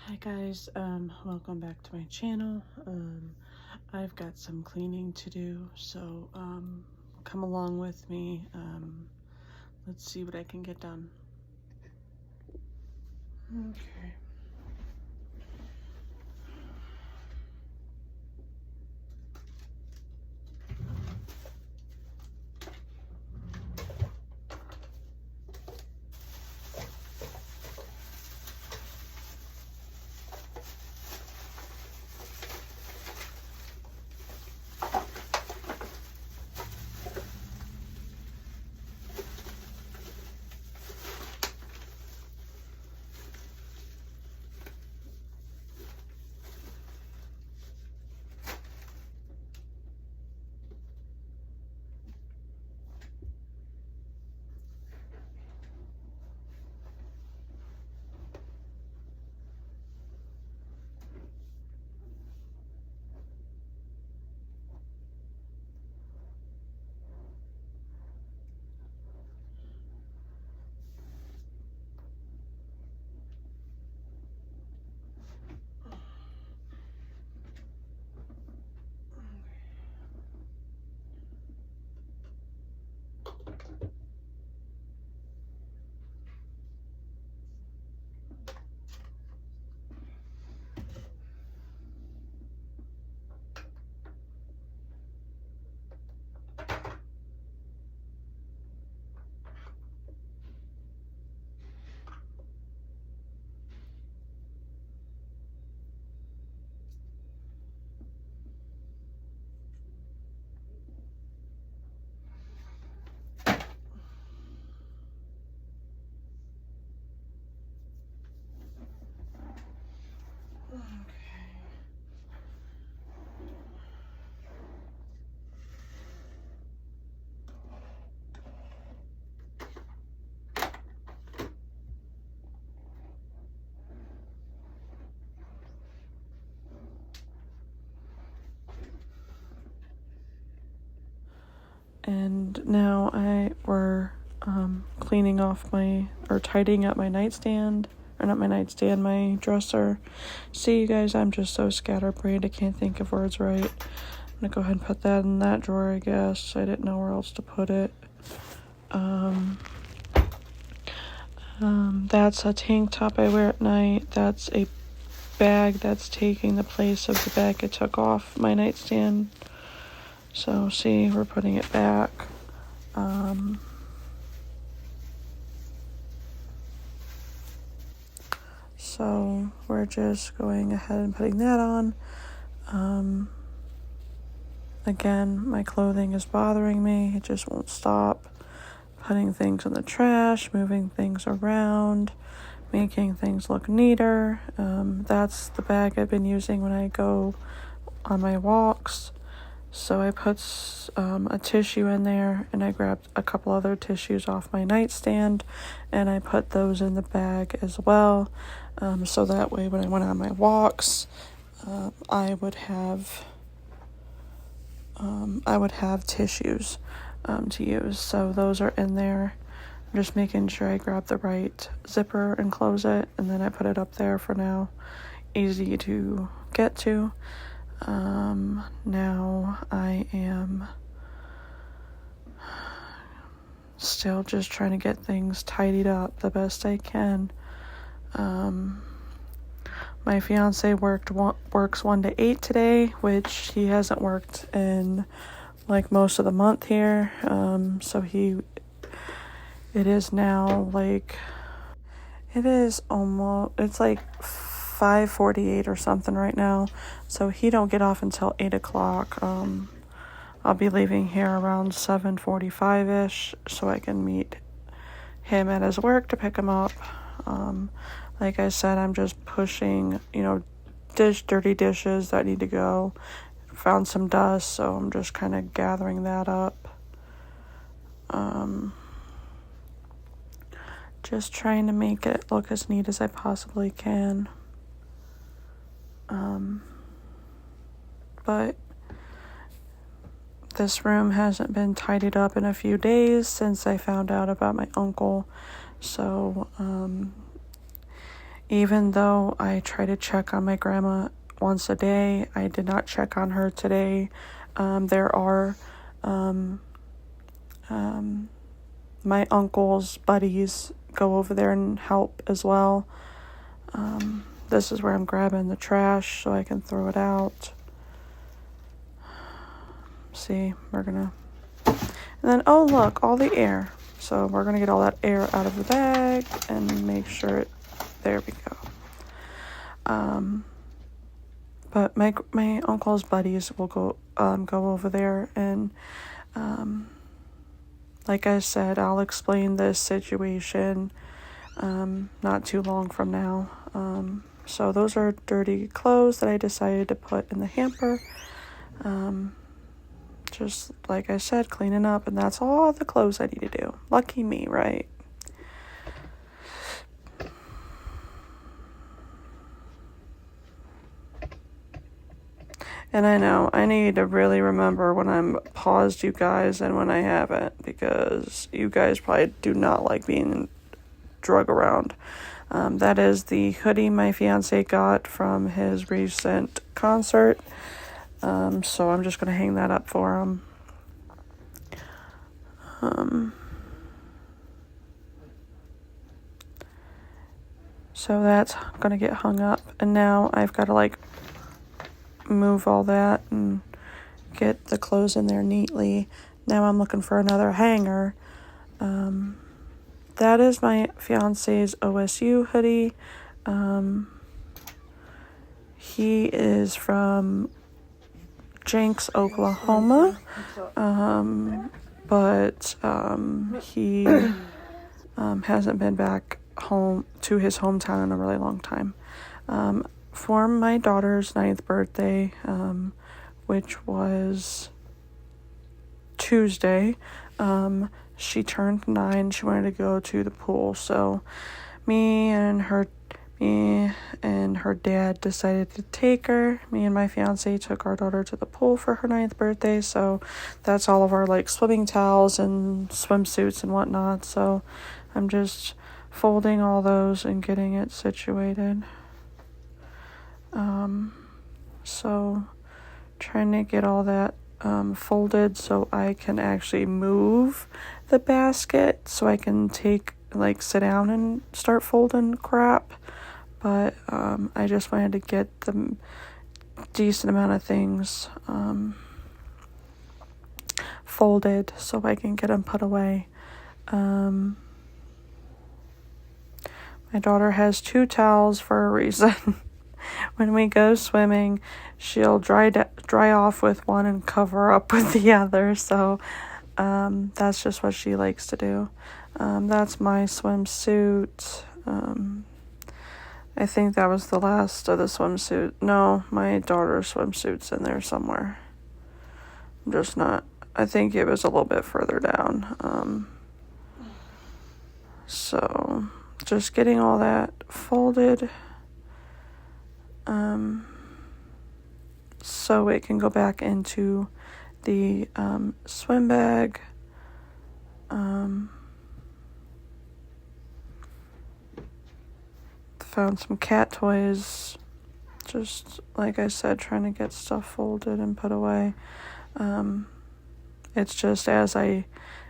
Hi guys, welcome back to my channel. I've got some cleaning to do, so come along with me. Let's see what I can get done. Okay. And now we're cleaning off tidying up my nightstand, or not my nightstand, my dresser. See, you guys, I'm just so scatterbrained, I can't think of words right. I'm gonna go ahead and put that in that drawer, I guess. I didn't know where else to put it. That's a tank top I wear at night. That's a bag that's taking the place of the bag I took off my nightstand. So see, we're putting it back. So we're just going ahead and putting that on. Again, my clothing is bothering me. It just won't stop. Putting things in the trash, moving things around, making things look neater. That's the bag I've been using when I go on my walks. So I put a tissue in there, and I grabbed a couple other tissues off my nightstand, and I put those in the bag as well. So that way when I went on my walks, I would have tissues to use. So those are in there. I'm just making sure I grab the right zipper and close it, and then I put it up there for now. Easy to get to. Now I am still just trying to get things tidied up the best I can. My fiance works 1 to 8 today, which he hasn't worked in like most of the month here. So it is now like, it's like 5:48 or something right now. So he don't get off until 8 o'clock. I'll be leaving here around 7:45-ish so I can meet him at his work to pick him up. Like I said, I'm just pushing, dirty dishes that need to go. Found some dust, so I'm just kind of gathering that up. Just trying to make it look as neat as I possibly can. But this room hasn't been tidied up in a few days since I found out about my uncle. So, Even though I try to check on my grandma once a day, I did not check on her today. There are my uncle's buddies go over there and help as well. This is where I'm grabbing the trash so I can throw it out. See, we're gonna, and then, oh look, all the air. So we're gonna get all that air out of the bag and make sure there we go. But my uncle's buddies will go over there, and like I said, I'll explain this situation not too long from now. So those are dirty clothes that I decided to put in the hamper. Just like I said, cleaning up, and that's all the clothes I need to do. Lucky me, right? And I know I need to really remember when I'm paused you guys and when I haven't, because you guys probably do not like being drug around. That is the hoodie my fiance got from his recent concert. So I'm just going to hang that up for him. So that's going to get hung up. And now I've got to move all that and get the clothes in there neatly. Now I'm looking for another hanger. That is my fiance's OSU hoodie. He is from Jenks, Oklahoma, but he hasn't been back home to his hometown in a really long time. For my daughter's 9th birthday, which was Tuesday, she turned 9. She wanted to go to the pool, so me and her dad decided to take her. Me and my fiance took our daughter to the pool for her 9th birthday, so that's all of our swimming towels and swimsuits and whatnot. So I'm just folding all those and getting it situated. So trying to get all that folded so I can actually move the basket so I can sit down and start folding crap. But I just wanted to get the decent amount of things folded so I can get them put away. My daughter has 2 towels for a reason. When we go swimming, she'll dry off with one and cover up with the other. So that's just what she likes to do. That's my swimsuit. I think that was the last of the swimsuit. No, my daughter's swimsuit's in there somewhere. I'm just not. I think it was a little bit further down. So just getting all that folded. So it can go back into the swim bag. Found some cat toys. Just like I said, trying to get stuff folded and put away. It's just as I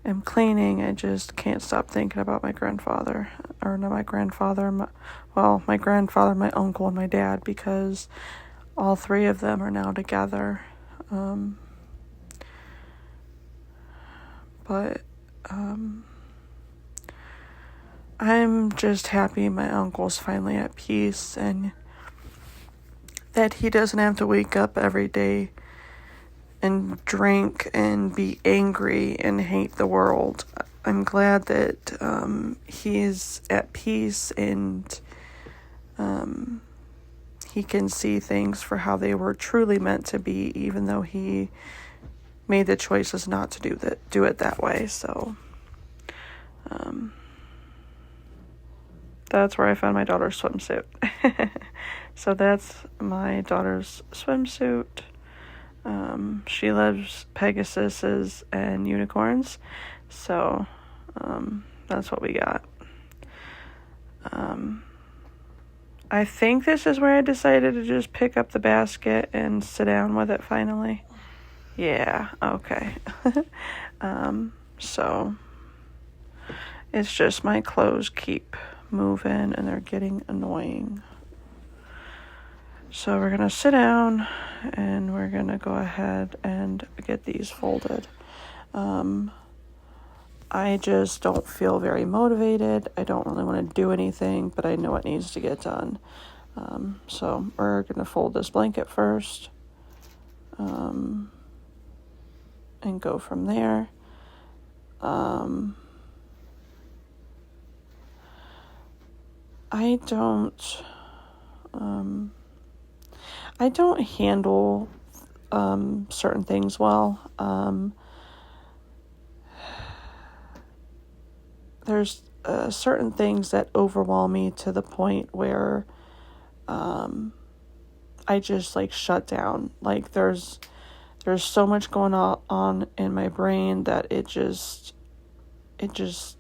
am cleaning, I just can't stop thinking about my grandfather. Or not my grandfather, my grandfather, my uncle, and my dad, because all 3 of them are now together. But I'm just happy my uncle's finally at peace and that he doesn't have to wake up every day and drink and be angry and hate the world. I'm glad that he's at peace and he can see things for how they were truly meant to be, even though he made the choices not to do it that way. So that's where I found my daughter's swimsuit. So that's my daughter's swimsuit. She loves Pegasuses and unicorns, so that's what we got. I think this is where I decided to just pick up the basket and sit down with it finally. Yeah, okay. So it's just my clothes keep moving and they're getting annoying. So we're going to sit down and we're going to go ahead and get these folded. I just don't feel very motivated. I don't really want to do anything, but I know it needs to get done. So we're going to fold this blanket first and go from there. I don't handle certain things well. There's certain things that overwhelm me to the point where I just like shut down. Like there's so much going on in my brain that it just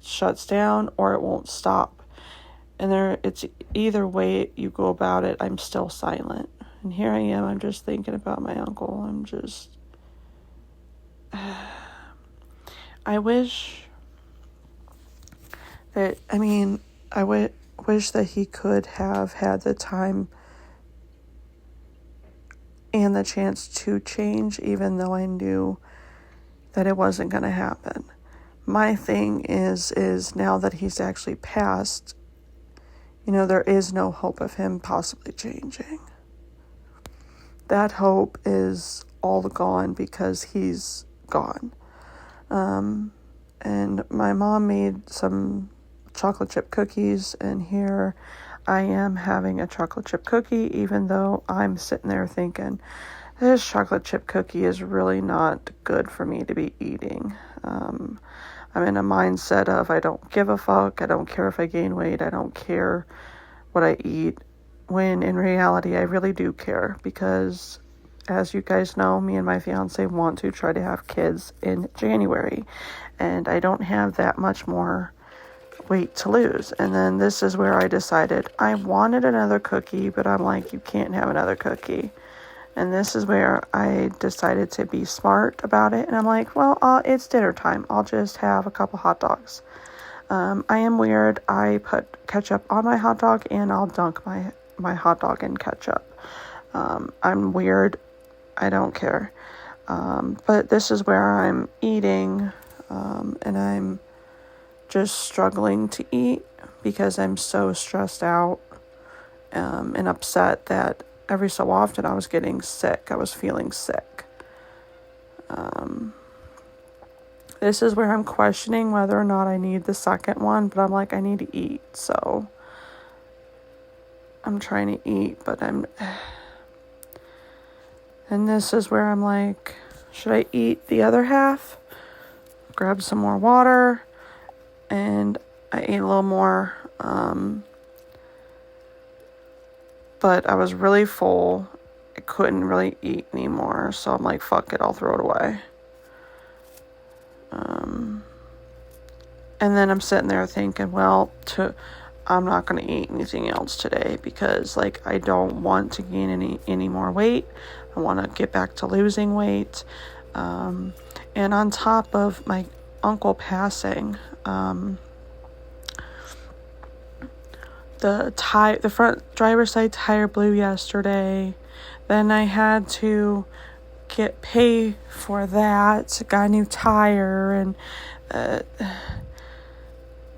shuts down or it won't stop. And it's either way you go about it, I'm still silent. And here I am, I'm just thinking about my uncle. I'm just I wish that wish that he could have had the time and the chance to change, even though I knew that it wasn't going to happen. My thing is now that he's actually passed, there is no hope of him possibly changing. That hope is all gone because he's gone. And my mom made some chocolate chip cookies, and here I am having a chocolate chip cookie, even though I'm sitting there thinking, this chocolate chip cookie is really not good for me to be eating. I'm in a mindset of I don't give a fuck, I don't care if I gain weight, I don't care what I eat, when in reality I really do care, because as you guys know, me and my fiance want to try to have kids in January, and I don't have that much more weight to lose. And then this is where I decided I wanted another cookie, but I'm like, you can't have another cookie. And this is where I decided to be smart about it. And I'm like, well, it's dinner time. I'll just have a couple hot dogs. I am weird. I put ketchup on my hot dog and I'll dunk my hot dog in ketchup. I'm weird. I don't care. But this is where I'm eating, and I'm just struggling to eat because I'm so stressed out and upset that every so often I was getting sick. I was feeling sick. This is where I'm questioning whether or not I need the second one, but I'm like, I need to eat. So I'm trying to eat, but and this is where I'm like, should I eat the other half? Grab some more water. And I ate a little more, but I was really full. I couldn't really eat anymore, so I'm like, fuck it, I'll throw it away. And then I'm sitting there thinking, well, I'm not going to eat anything else today because, like, I don't want to gain any more weight. I want to get back to losing weight. And on top of my uncle passing, the front driver's side tire blew yesterday. Then I had to pay for that. Got a new tire, and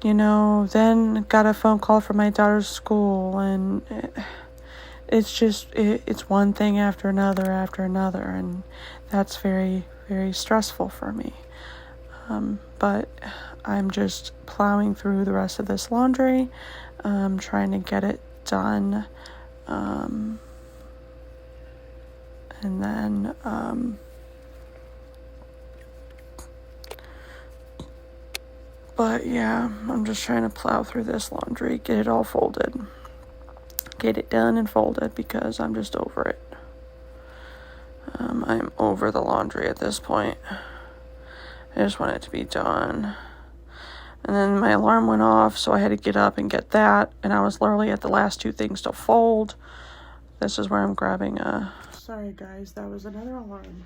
then got a phone call from my daughter's school, and it's one thing after another, and that's very, very stressful for me. But I'm just plowing through the rest of this laundry, trying to get it done, and then but yeah, I'm just trying to plow through this laundry, get it all folded, get it done and folded, because I'm just over it. I'm over the laundry at this point. I just want it to be done. And then my alarm went off, so I had to get up and get that. And I was literally at the last two things to fold. This is where I'm grabbing a... Sorry guys, that was another alarm.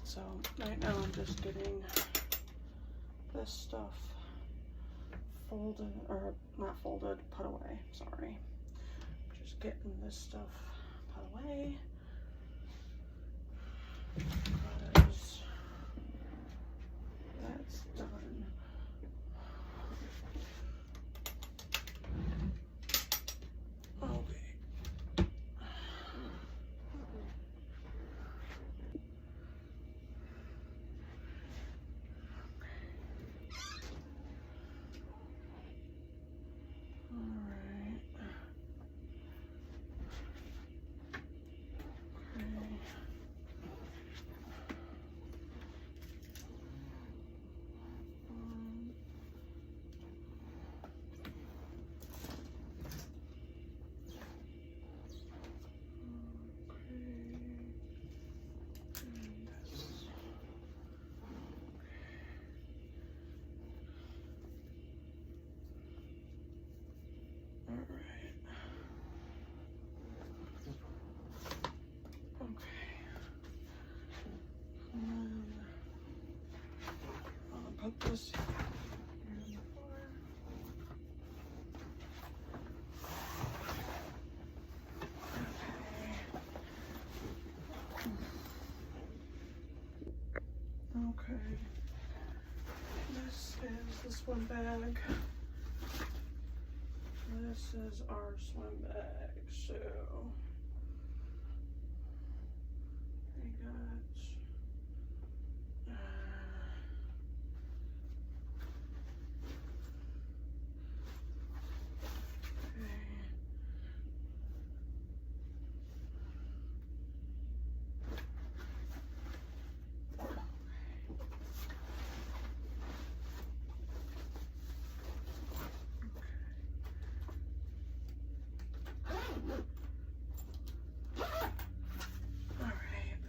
So right now I'm just getting this stuff folded, or not folded, put away, sorry. Just getting this stuff put away. Because that's done. Okay. Alright. Put this here on the floor. Okay. This is the swim bag. This is our swim bag. So we got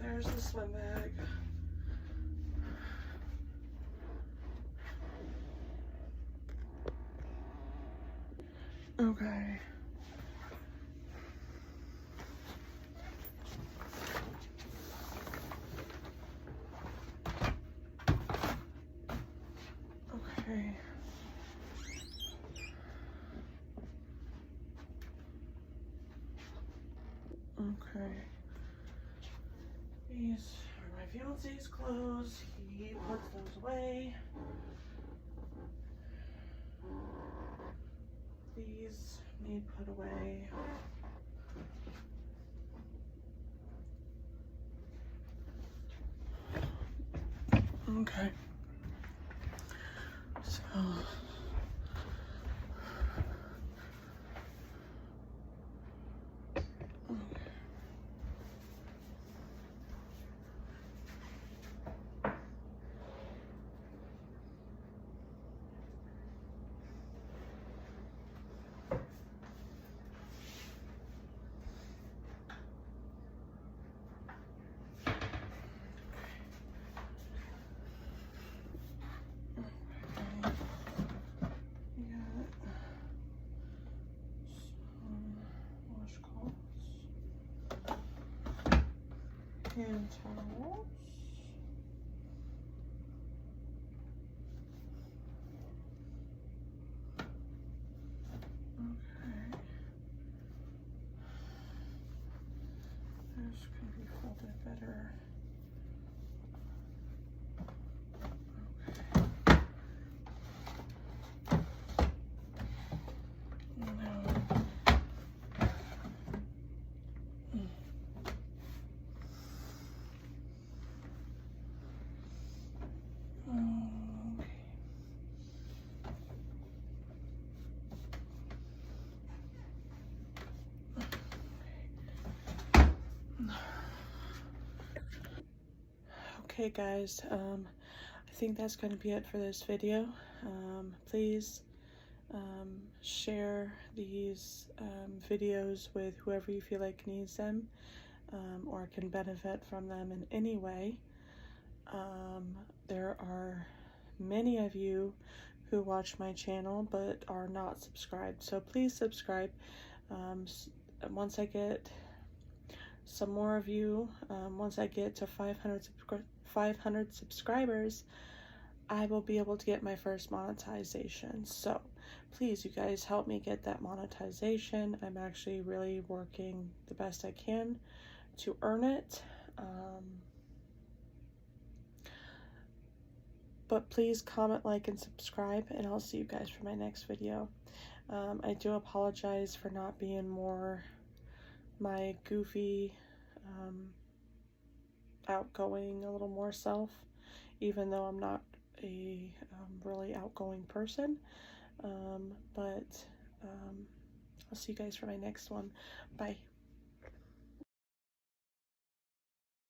there's the swim bag. Okay. Okay. Okay. These are my fiance's clothes. He puts those away. These need put away. Okay. So hand towels. Okay. This can be folded better. Okay guys, I think that's going to be it for this video. Please share these videos with whoever you feel like needs them or can benefit from them in any way. There are many of you who watch my channel but are not subscribed. So please subscribe. Once I get some more of you, once I get to 500 subscribers, I will be able to get my first monetization. So please, you guys, help me get that monetization. I'm actually really working the best I can to earn it. But please comment, like, and subscribe, and I'll see you guys for my next video. I do apologize for not being more my goofy, outgoing, a little more self, even though I'm not a really outgoing person. But I'll see you guys for my next one. Bye.